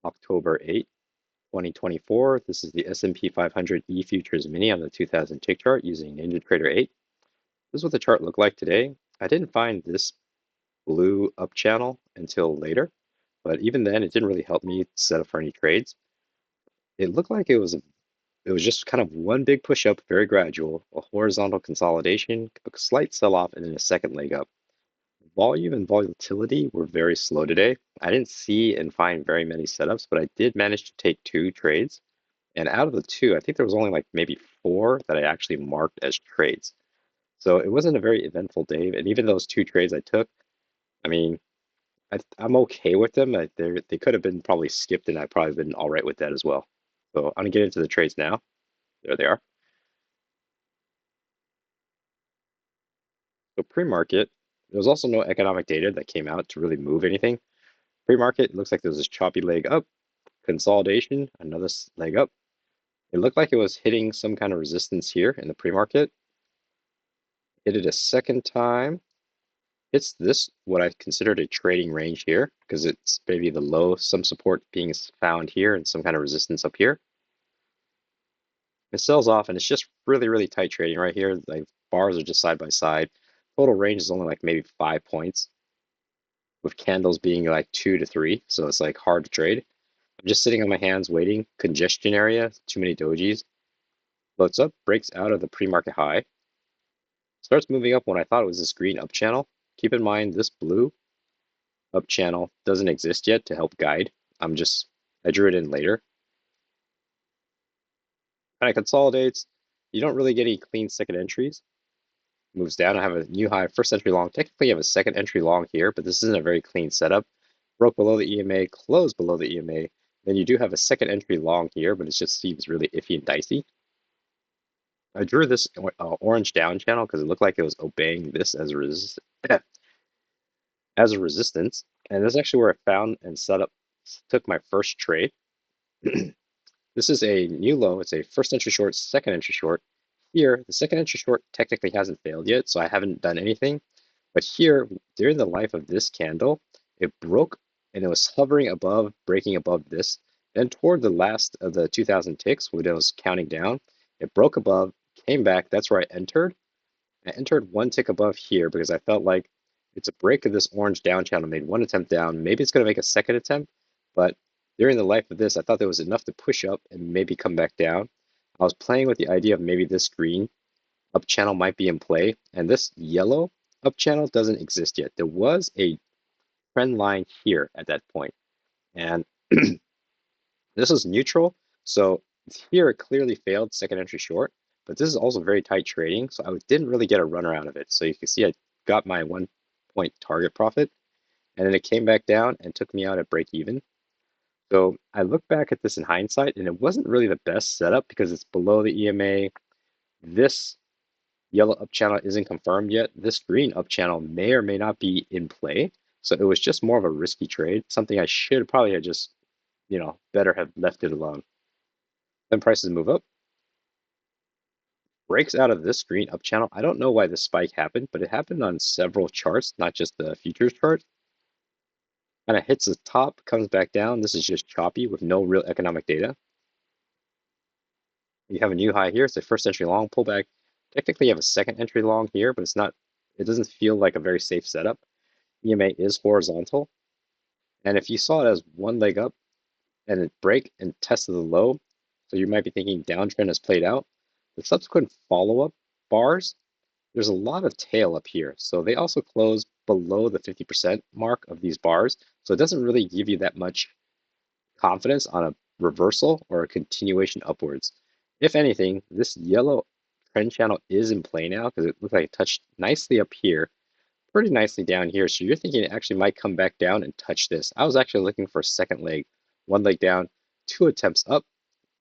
October 8th, 2024. This is the S&P 500 E Futures Mini on the 2000 tick chart using NinjaTrader 8. This is what the chart looked like today. I didn't find this blue up channel until later, but even then it didn't really help me set up for any trades. It looked like it was just kind of one big push up, very gradual, a horizontal consolidation, a slight sell off, and then a second leg up. Volume and volatility were very slow today. I didn't see and find very many setups, but I did manage to take 2 trades. And out of the 2, I think there was only like maybe 4 that I actually marked as trades. So it wasn't a very eventful day. And even those 2 trades I took, I mean, I'm okay with them. They could have been probably skipped, and I've probably been all right with that as well. So I'm gonna get into the trades now. There they are. So pre-market, there was also no economic data that came out to really move anything. Pre-market looks like there was this choppy leg up, consolidation, another leg up. It looked like it was hitting some kind of resistance here in the pre-market. Hit it a second time. It's this, what I considered a trading range here, because it's maybe the low, some support being found here and some kind of resistance up here. It sells off and it's just really, really tight trading right here. Like bars are just side by side. Total range is only like maybe 5 points, with candles being like 2 to 3. So it's like hard to trade. I'm just sitting on my hands waiting. Congestion area, too many dojis. Floats up, breaks out of the pre-market high. Starts moving up when I thought it was this green up channel. Keep in mind this blue up channel doesn't exist yet to help guide. I drew it in later. Kind of consolidates. You don't really get any clean second entries. Moves down. I have a new high, first entry long. Technically, I have a second entry long here, but this isn't a very clean setup. Broke below the EMA, closed below the EMA. Then you do have a second entry long here, but it just seems really iffy and dicey. I drew this orange down channel because it looked like it was obeying this as as a resistance. And this is actually where I found and took my first trade. This is a new low. It's a first entry short, second entry short. Here, the second entry short technically hasn't failed yet, so I haven't done anything. But here, during the life of this candle, it broke and it was hovering above, breaking above this. Then toward the last of the 2000 ticks, when it was counting down, it broke above, came back. That's where I entered. I entered 1 tick above here because I felt like it's a break of this orange down channel, made 1 attempt down. Maybe it's going to make a second attempt, but during the life of this, I thought there was enough to push up and maybe come back down. I was playing with the idea of maybe this green up channel might be in play, and this yellow up channel doesn't exist yet. There was a trend line here at that point, and this is neutral. So here it clearly failed second entry short, but this is also very tight trading, so I didn't really get a runner out of it. So you can see I got my 1 point target profit, and then it came back down and took me out at break even. So I look back at this in hindsight, and it wasn't really the best setup because it's below the EMA. This yellow up channel isn't confirmed yet. This green up channel may or may not be in play. So it was just more of a risky trade, something I should probably have just, better have left it alone. Then prices move up, breaks out of this green up channel. I don't know why this spike happened, but it happened on several charts, not just the futures chart. Kind of hits the top, comes back down. This is just choppy with no real economic data. You have a new high here. It's a first entry long pullback. Technically, you have a second entry long here, but it doesn't feel like a very safe setup. EMA is horizontal. And if you saw it as one leg up and it break and tested the low, so you might be thinking downtrend has played out. The subsequent follow-up bars, there's a lot of tail up here. So they also close below the 50% mark of these bars. So it doesn't really give you that much confidence on a reversal or a continuation upwards. If anything, this yellow trend channel is in play now because it looked like it touched nicely up here, pretty nicely down here. So you're thinking it actually might come back down and touch this. I was actually looking for a second leg, 1 leg down, 2 attempts up,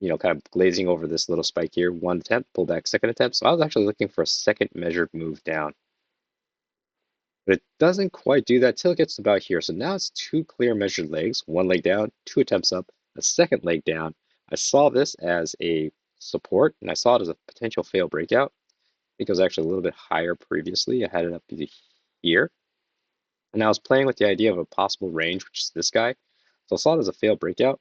kind of glazing over this little spike here. 1 attempt, pull back, second attempt. So I was actually looking for a second measured move down. But it doesn't quite do that till it gets about here. So now it's 2 clear measured legs, 1 leg down, 2 attempts up, a second leg down. I saw this as a support, and I saw it as a potential fail breakout. I think it was actually a little bit higher previously. I had it up to here. And I was playing with the idea of a possible range, which is this guy. So I saw it as a failed breakout.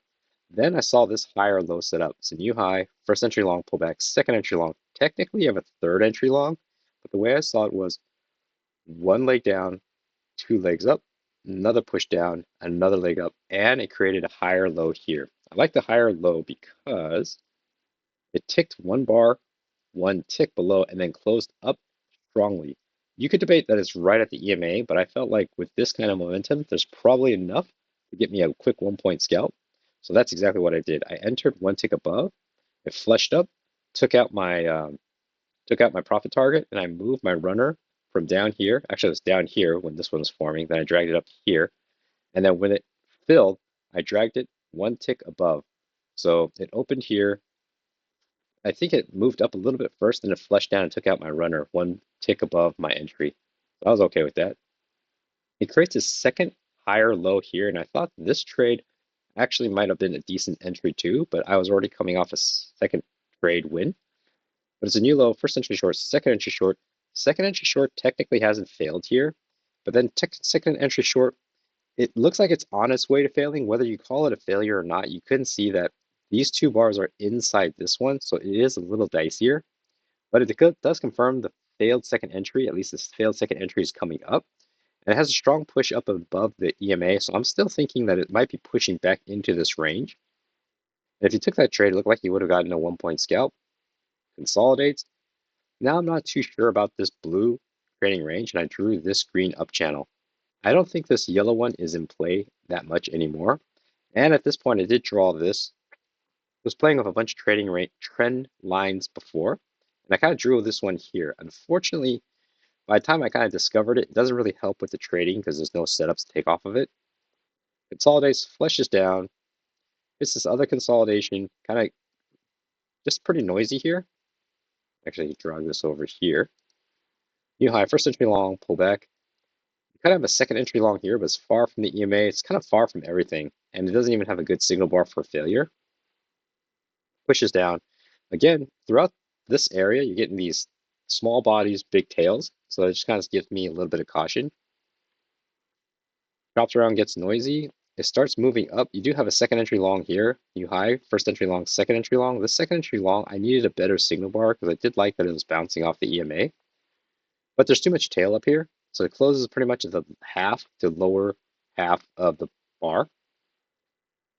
Then I saw this higher low setup. It's a new high, first entry long pullback, second entry long. Technically, you have a third entry long, but the way I saw it was one leg down, two legs up, another push down, another leg up, and it created a higher low here. I like the higher low because it ticked one bar, one tick below, and then closed up strongly. You could debate that it's right at the EMA, but I felt like with this kind of momentum, there's probably enough to get me a quick 1 point scalp. So that's exactly what I did. I entered one tick above, it flushed up, took out my profit target, and I moved my runner from down here. Actually, it was down here when this one was forming. Then I dragged it up here, and then when it filled, I dragged it one tick above. So it opened here. I think it moved up a little bit first, and it flushed down and took out my runner one tick above my entry. So I was okay with that. It creates a second higher low here, and I thought this trade actually might have been a decent entry too, but I was already coming off a second trade win. But it's a new low, first entry short, second entry short. Second entry short technically hasn't failed here, but then second entry short, it looks like it's on its way to failing. Whether you call it a failure or not, you couldn't see that these two bars are inside this one, so it is a little dicier. But it does confirm the failed second entry. At least this failed second entry is coming up. And it has a strong push up above the EMA, so I'm still thinking that it might be pushing back into this range. And if you took that trade, it looked like you would have gotten a 1 point scalp. Consolidates. Now I'm not too sure about this blue trading range, and I drew this green up channel. I don't think this yellow one is in play that much anymore. And at this point, I did draw this. I was playing with a bunch of trend lines before, and I kind of drew this one here. Unfortunately, by the time I kind of discovered it, it doesn't really help with the trading because there's no setups to take off of it. Consolidates, flushes down. It's this other consolidation, kind of just pretty noisy here. Actually, drag this over here. New high, first entry long, pull back. You kind of have a second entry long here, but it's far from the EMA. It's kind of far from everything, and it doesn't even have a good signal bar for failure. Pushes down. Again, throughout this area, you're getting these small bodies, big tails. So it just kind of gives me a little bit of caution. Drops around, gets noisy. It starts moving up. You do have a second entry long here. New high, first entry long, second entry long. This second entry long, I needed a better signal bar because I did like that it was bouncing off the EMA. But there's too much tail up here. So it closes pretty much at the half to lower half of the bar.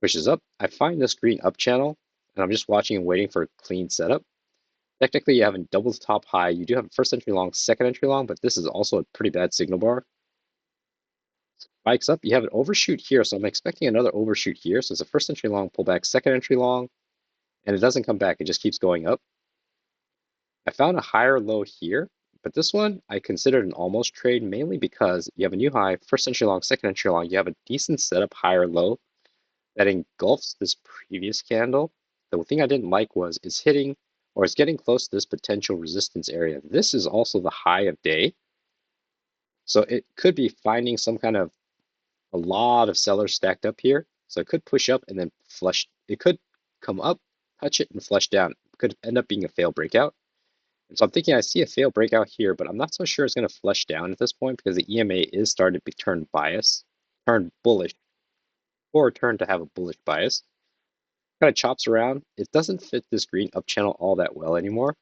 Pushes up. I find this green up channel, and I'm just watching and waiting for a clean setup. Technically, you have a double top high. You do have a first entry long, second entry long, but this is also a pretty bad signal bar. Spikes up. You have an overshoot here, so I'm expecting another overshoot here. So it's a first entry long pullback, second entry long, and it doesn't come back. It just keeps going up. I found a higher low here, but this one I considered an almost trade mainly because you have a new high, first entry long, second entry long. You have a decent setup higher low that engulfs this previous candle. The thing I didn't like was it's hitting or it's getting close to this potential resistance area. This is also the high of day. So it could be finding some kind of a lot of sellers stacked up here. So it could push up and then flush. It could come up, touch it, and flush down. It could end up being a fail breakout. And so I'm thinking I see a fail breakout here, but I'm not so sure it's going to flush down at this point because the EMA is starting to be turned bullish, or turn to have a bullish bias. Kind of chops around. It doesn't fit this green up channel all that well anymore.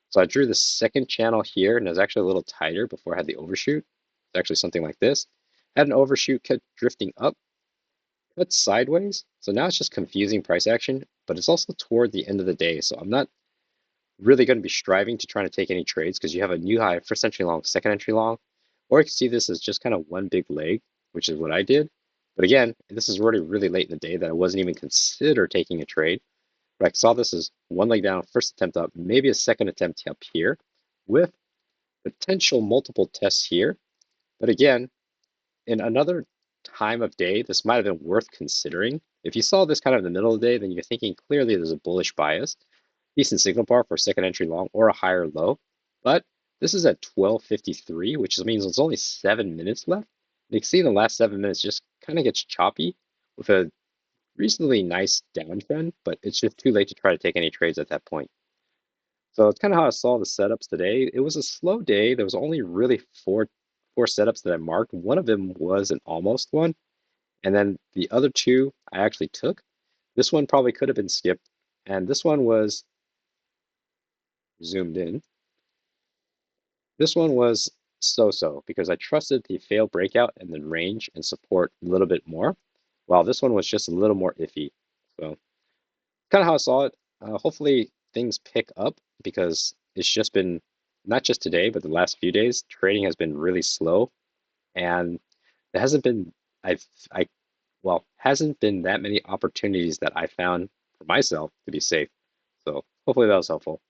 So I drew the second channel here, and it was actually a little tighter before I had the overshoot. It's actually something like this. Had an overshoot, kept drifting up, cut sideways. So now it's just confusing price action, but it's also toward the end of the day. So I'm not really going to be striving to try to take any trades because you have a new high, first entry long, second entry long, or you can see this as just kind of one big leg, which is what I did. But again, this is already really late in the day that I wasn't even consider taking a trade. But I saw this as one leg down, first attempt up, maybe a second attempt up here with potential multiple tests here. But again, in another time of day, this might have been worth considering. If you saw this kind of in the middle of the day, then you're thinking clearly there's a bullish bias. Decent signal bar for a second entry long or a higher low. But this is at 12:53, which means there's only 7 minutes left. You can see in the last 7 minutes just kind of gets choppy with a reasonably nice downtrend, but it's just too late to try to take any trades at that point. So it's kind of how I saw the setups today. It was a slow day. There was only really four setups that I marked. One of them was an almost one, and then the other two I actually took. This one probably could have been skipped, and this one was zoomed in. This one was so-so because I trusted the failed breakout and the range and support a little bit more, while this one was just a little more iffy. So kind of how I saw it. Hopefully things pick up because it's just been not just today, but the last few days, trading has been really slow, and there hasn't been I well hasn't been that many opportunities that I found for myself to be safe. So hopefully that was helpful.